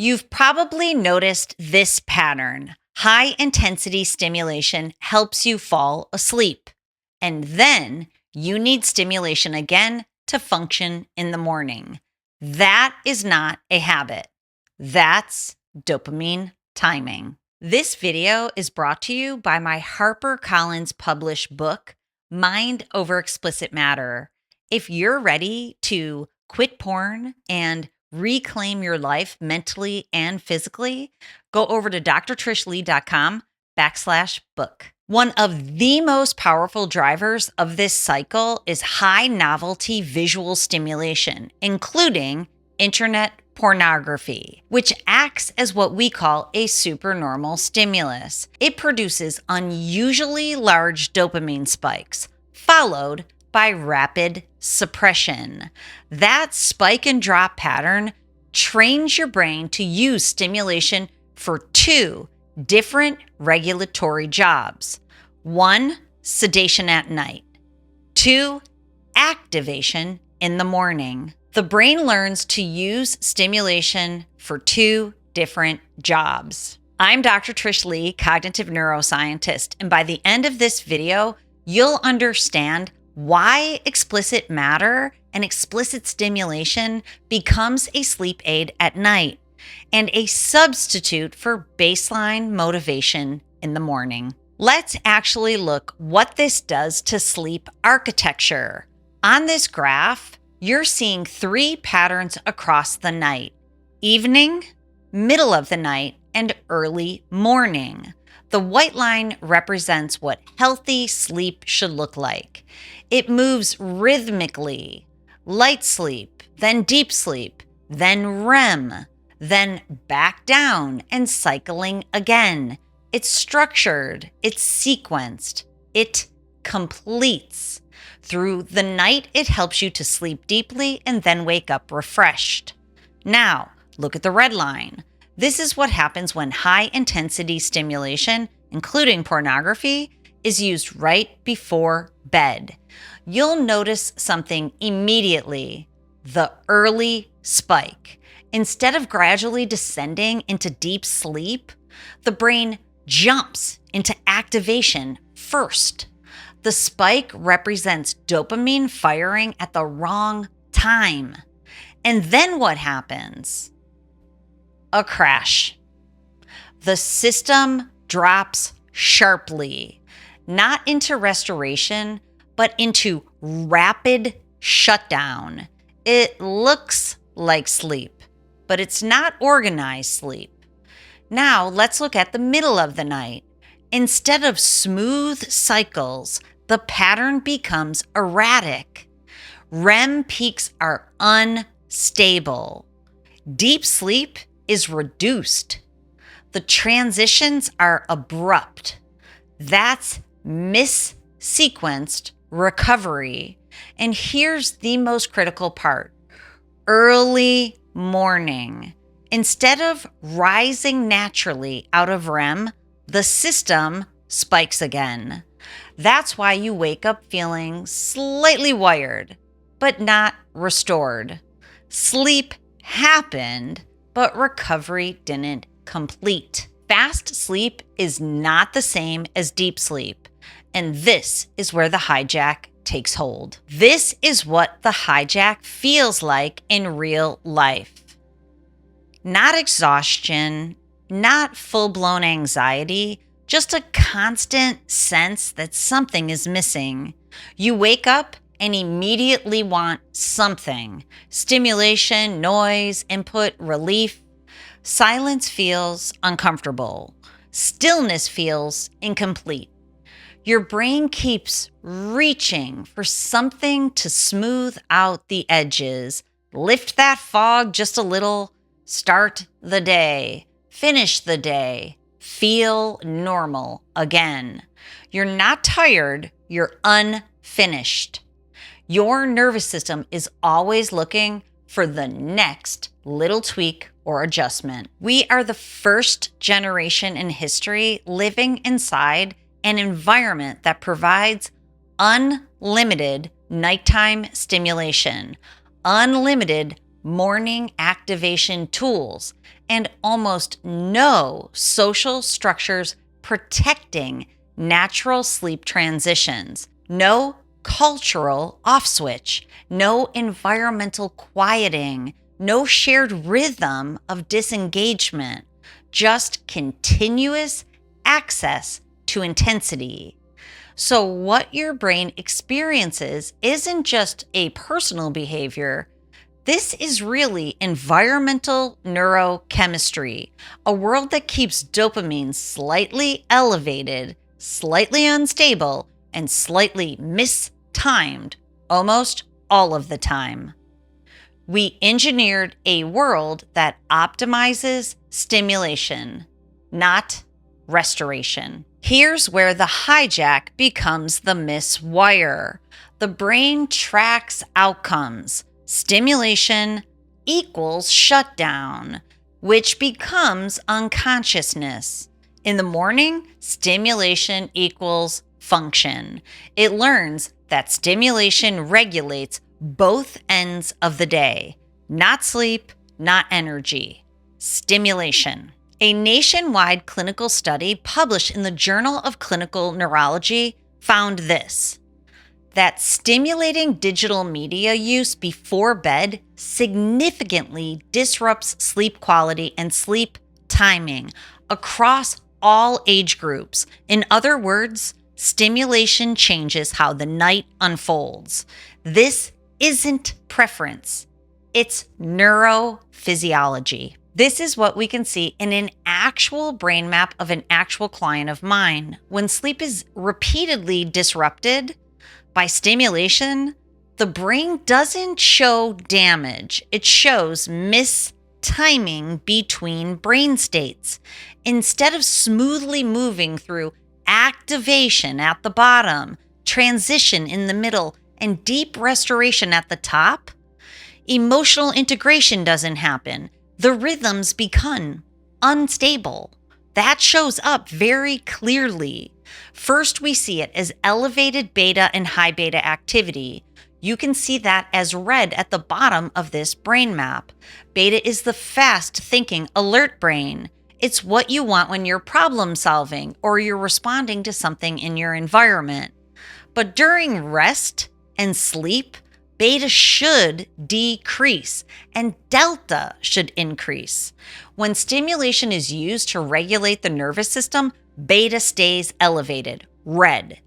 You've probably noticed this pattern. High intensity stimulation helps you fall asleep, and then you need stimulation again to function in the morning. That is not a habit. That's dopamine timing. This video is brought to you by my HarperCollins published book, Mind Over Explicit Matter. If you're ready to quit porn and reclaim your life mentally and physically, go over to drtrishleigh.com/book. One of the most powerful drivers of this cycle is high novelty visual stimulation, including internet pornography, which acts as what we call a supernormal stimulus. It produces unusually large dopamine spikes, followed by rapid suppression. That spike and drop pattern trains your brain to use stimulation for two different regulatory jobs. 1, sedation at night. 2, activation in the morning. The brain learns to use stimulation for two different jobs. I'm Dr. Trish Leigh, cognitive neuroscientist, and by the end of this video, you'll understand why explicit matter and explicit stimulation becomes a sleep aid at night and a substitute for baseline motivation in the morning. Let's actually look what this does to sleep architecture. On this graph, you're seeing three patterns across the night: evening, middle of the night, and early morning. The white line represents what healthy sleep should look like. It moves rhythmically: light sleep, then deep sleep, then REM, then back down and cycling again. It's structured, it's sequenced, it completes. Through the night, it helps you to sleep deeply and then wake up refreshed. Now, look at the red line. This is what happens when high-intensity stimulation, including pornography, is used right before bed. You'll notice something immediately: the early spike. Instead of gradually descending into deep sleep, the brain jumps into activation first. The spike represents dopamine firing at the wrong time. And then what happens? A crash. The system drops sharply, not into restoration, but into rapid shutdown. It looks like sleep, but it's not organized sleep. Now let's look at the middle of the night. Instead of smooth cycles, the pattern becomes erratic. REM peaks are unstable. Deep sleep is reduced. The transitions are abrupt. That's missequenced recovery. And here's the most critical part: early morning. Instead of rising naturally out of REM, the system spikes again. That's why you wake up feeling slightly wired, but not restored. Sleep happened, but recovery didn't complete. Fast sleep is not the same as deep sleep, and this is where the hijack takes hold. This is what the hijack feels like in real life. Not exhaustion, not full-blown anxiety, just a constant sense that something is missing. You wake up and immediately want something: stimulation, noise, input, relief. Silence feels uncomfortable. Stillness feels incomplete. Your brain keeps reaching for something to smooth out the edges, lift that fog just a little, start the day, finish the day, feel normal again. You're not tired, you're unfinished. Your nervous system is always looking for the next little tweak or adjustment. We are the first generation in history living inside an environment that provides unlimited nighttime stimulation, unlimited morning activation tools, and almost no social structures protecting natural sleep transitions, no cultural off switch, no environmental quieting, no shared rhythm of disengagement, just continuous access to intensity. So, what your brain experiences isn't just a personal behavior. This is really environmental neurochemistry, a world that keeps dopamine slightly elevated, slightly unstable, and slightly mistimed almost all of the time. We engineered a world that optimizes stimulation, not restoration. Here's where the hijack becomes the miswire. The brain tracks outcomes. Stimulation equals shutdown, which becomes unconsciousness. In the morning, stimulation equals function. It learns that stimulation regulates both ends of the day, not sleep, not energy. Stimulation. A nationwide clinical study published in the Journal of Clinical Neurology found this: that stimulating digital media use before bed significantly disrupts sleep quality and sleep timing across all age groups. In other words, stimulation changes how the night unfolds. This isn't preference, it's neurophysiology. This is what we can see in an actual brain map of an actual client of mine. When sleep is repeatedly disrupted by stimulation, the brain doesn't show damage. It shows mistiming between brain states. Instead of smoothly moving through activation at the bottom, transition in the middle, and deep restoration at the top, emotional integration doesn't happen. The rhythms become unstable. That shows up very clearly. First, we see it as elevated beta and high beta activity. You can see that as red at the bottom of this brain map. Beta is the fast-thinking, alert brain. It's what you want when you're problem solving or you're responding to something in your environment. But during rest and sleep, beta should decrease and delta should increase. When stimulation is used to regulate the nervous system, beta stays elevated, red,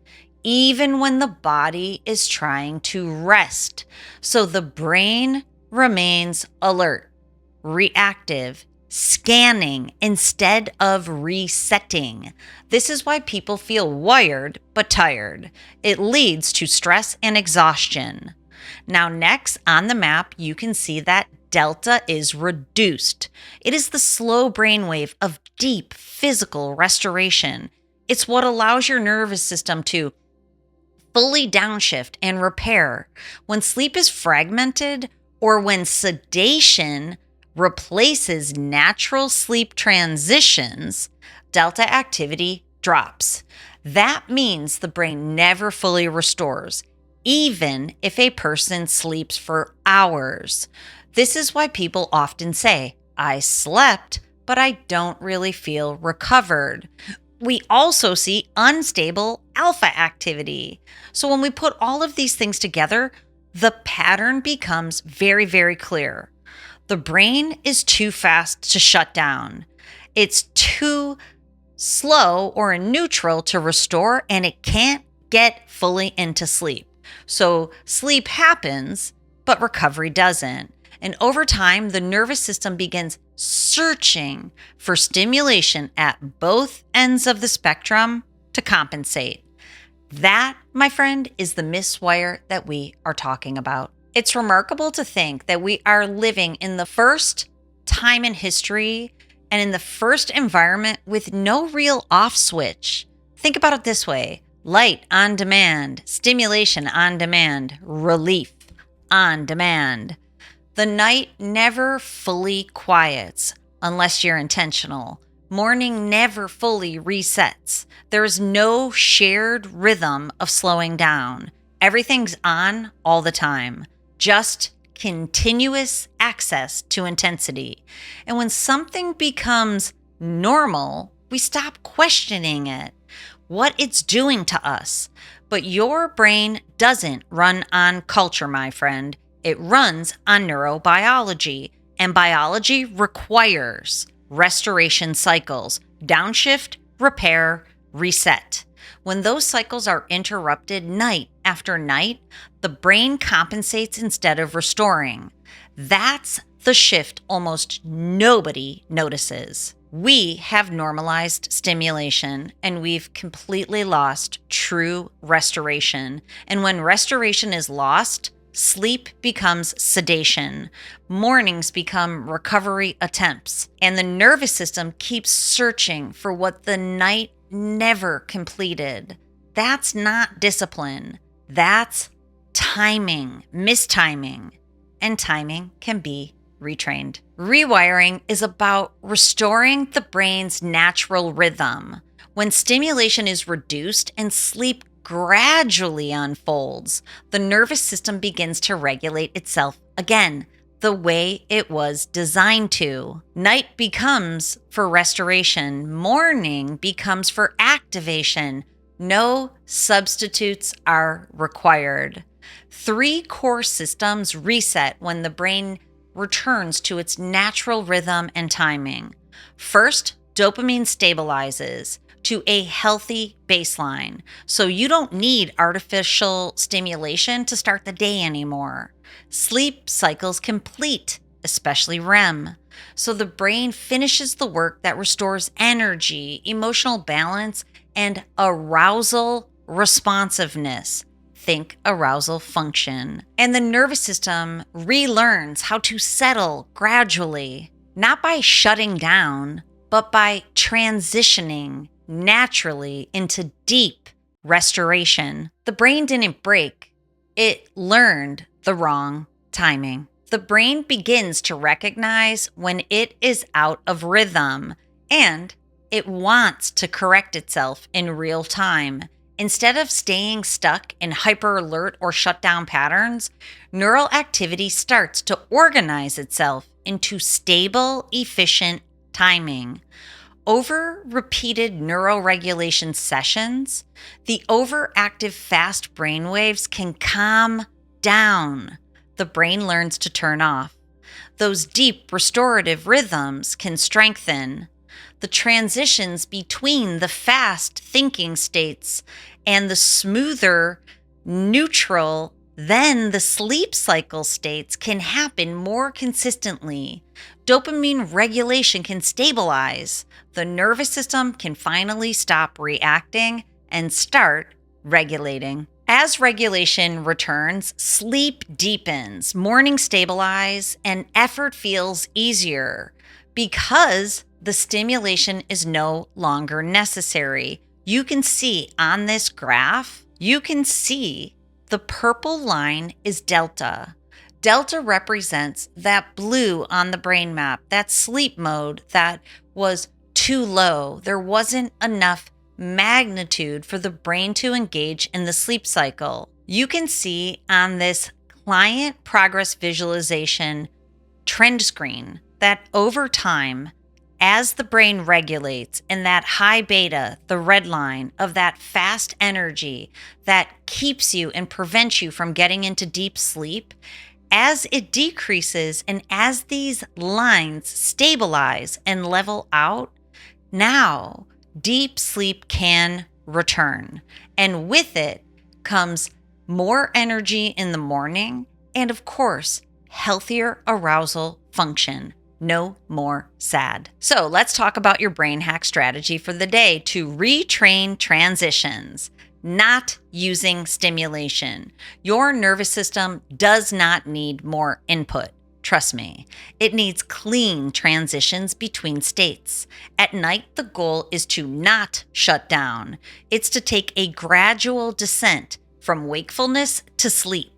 even when the body is trying to rest. So the brain remains alert, reactive, scanning instead of resetting. This is why people feel wired but tired. It leads to stress and exhaustion. Now, next on the map, you can see that delta is reduced. It is the slow brainwave of deep physical restoration. It's what allows your nervous system to fully downshift and repair. When sleep is fragmented or when sedation replaces natural sleep transitions, delta activity drops. That means the brain never fully restores, even if a person sleeps for hours. This is why people often say, I slept, but I don't really feel recovered. We also see unstable alpha activity. So when we put all of these things together, the pattern becomes very, very clear. The brain is too fast to shut down. It's too slow or in neutral to restore, and it can't get fully into sleep. So sleep happens, but recovery doesn't. And over time, the nervous system begins searching for stimulation at both ends of the spectrum to compensate. That, my friend, is the miswire that we are talking about. It's remarkable to think that we are living in the first time in history and in the first environment with no real off switch. Think about it this way: light on demand, stimulation on demand, relief on demand. The night never fully quiets unless you're intentional. Morning never fully resets. There is no shared rhythm of slowing down. Everything's on all the time. Just continuous access to intensity. And when something becomes normal, we stop questioning it, what it's doing to us. But your brain doesn't run on culture, my friend. It runs on neurobiology, and biology requires restoration cycles, downshift, repair, reset. When those cycles are interrupted night after night, the brain compensates instead of restoring. That's the shift almost nobody notices. We have normalized stimulation and we've completely lost true restoration. And when restoration is lost, sleep becomes sedation. Mornings become recovery attempts. And the nervous system keeps searching for what the night never completed. That's not discipline. That's timing, mistiming. And timing can be retrained. Rewiring is about restoring the brain's natural rhythm. When stimulation is reduced and sleep gradually unfolds, the nervous system begins to regulate itself again, the way it was designed to. Night becomes for restoration, morning becomes for activation. No substitutes are required. 3 core systems reset when the brain returns to its natural rhythm and timing. First, dopamine stabilizes to a healthy baseline, so you don't need artificial stimulation to start the day anymore. Sleep cycles complete, especially REM, so the brain finishes the work that restores energy, emotional balance, and arousal responsiveness. Think arousal function. And the nervous system relearns how to settle gradually, not by shutting down, but by transitioning naturally into deep restoration. The brain didn't break, it learned the wrong timing. The brain begins to recognize when it is out of rhythm, and it wants to correct itself in real time. Instead of staying stuck in hyper alert or shutdown patterns, neural activity starts to organize itself into stable, efficient timing. Over repeated neuroregulation sessions, the overactive fast brainwaves can calm down. The brain learns to turn off. Those deep restorative rhythms can strengthen. The transitions between the fast thinking states and the smoother, neutral, then the sleep cycle states can happen more consistently. Dopamine regulation can stabilize. The nervous system can finally stop reacting and start regulating. As regulation returns, sleep deepens, mornings stabilize, and effort feels easier because the stimulation is no longer necessary. You can see on this graph, you can see the purple line is delta. Delta represents that blue on the brain map, that sleep mode that was too low. There wasn't enough magnitude for the brain to engage in the sleep cycle. You can see on this client progress visualization trend screen that over time, as the brain regulates in that high beta, the red line of that fast energy that keeps you and prevents you from getting into deep sleep, as it decreases and as these lines stabilize and level out, now deep sleep can return. And with it comes more energy in the morning and, of course, healthier arousal function. No more sad. So let's talk about your brain hack strategy for the day to retrain transitions, not using stimulation. Your nervous system does not need more input. Trust me, it needs clean transitions between states. At night, the goal is to not shut down. It's to take a gradual descent from wakefulness to sleep.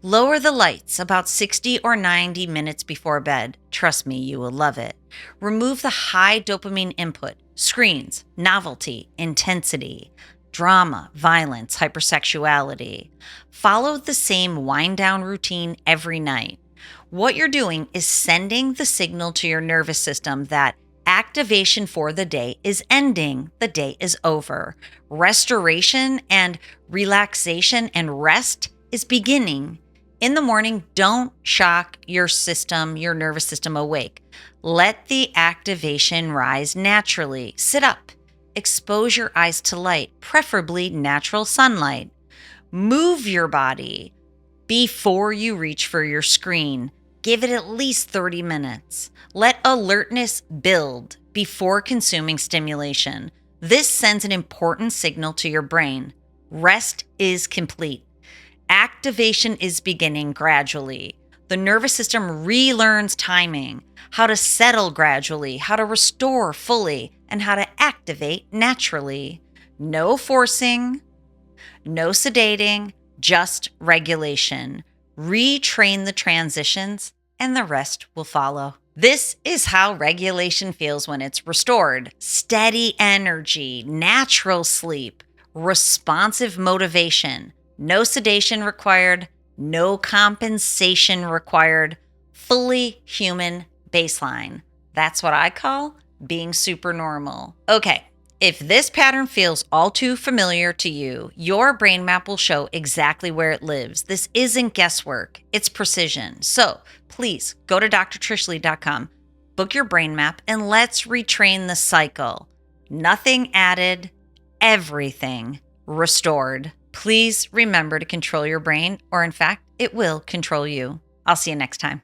Lower the lights about 60 or 90 minutes before bed. Trust me, you will love it. Remove the high dopamine input, screens, novelty, intensity, drama, violence, hypersexuality. Follow the same wind down routine every night. What you're doing is sending the signal to your nervous system that activation for the day is ending, the day is over. Restoration and relaxation and rest is beginning. In the morning, don't shock your system, your nervous system awake. Let the activation rise naturally. Sit up. Expose your eyes to light, preferably natural sunlight. Move your body before you reach for your screen. Give it at least 30 minutes. Let alertness build before consuming stimulation. This sends an important signal to your brain. Rest is complete. Activation is beginning gradually. The nervous system relearns timing, how to settle gradually, how to restore fully, and how to activate naturally. No forcing, no sedating, just regulation. Retrain the transitions, and the rest will follow. This is how regulation feels when it's restored. Steady energy, natural sleep, responsive motivation. No sedation required, no compensation required, fully human baseline. That's what I call being supernormal. Okay, if this pattern feels all too familiar to you, your brain map will show exactly where it lives. This isn't guesswork, it's precision. So please go to drtrishleigh.com, book your brain map, and let's retrain the cycle. Nothing added, everything restored. Please remember to control your brain, or in fact, it will control you. I'll see you next time.